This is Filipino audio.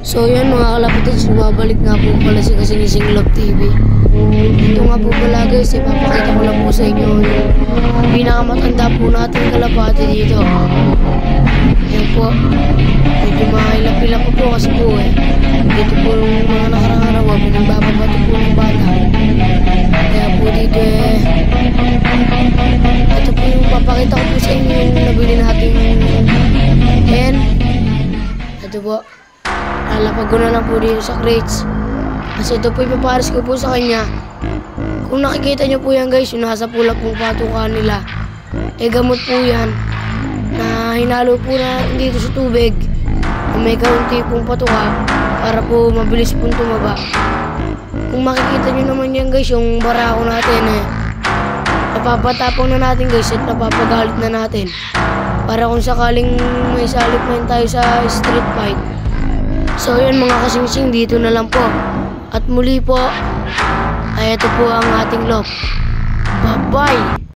So yan mga kalapatids, bumabalik nga po pala si Kasing Love TV. Ito nga po pala guys, ipapakita ko lang po sa inyo yung pinakamatanda po nating kalapati dito. Yan po, medyo mahilap-hilap po kasi po dito po yung mga nakarang araw, pinagbababato po ng bata. Kaya po dito ito po yung papakita ko po sa inyo yung nabili nating hen. Ito po, lalapag ko na lang po dito sa crates. Kasi ito po ipapares ko po sa kanya. Kung nakikita nyo po yan guys, yung nasa pula pong patukan nila, gamot po yan na hinalo po natin dito sa tubig na may kaunti pong patuka para po mabilis pong tumaba. Kung makikita nyo naman yan guys, yung barako natin napapatapong na natin guys at napapagalit na natin para kung sakaling may salip man tayo sa street fight. So yun mga kasingsing, dito na lang po. At muli po, ay ito po ang ating love. Bye-bye!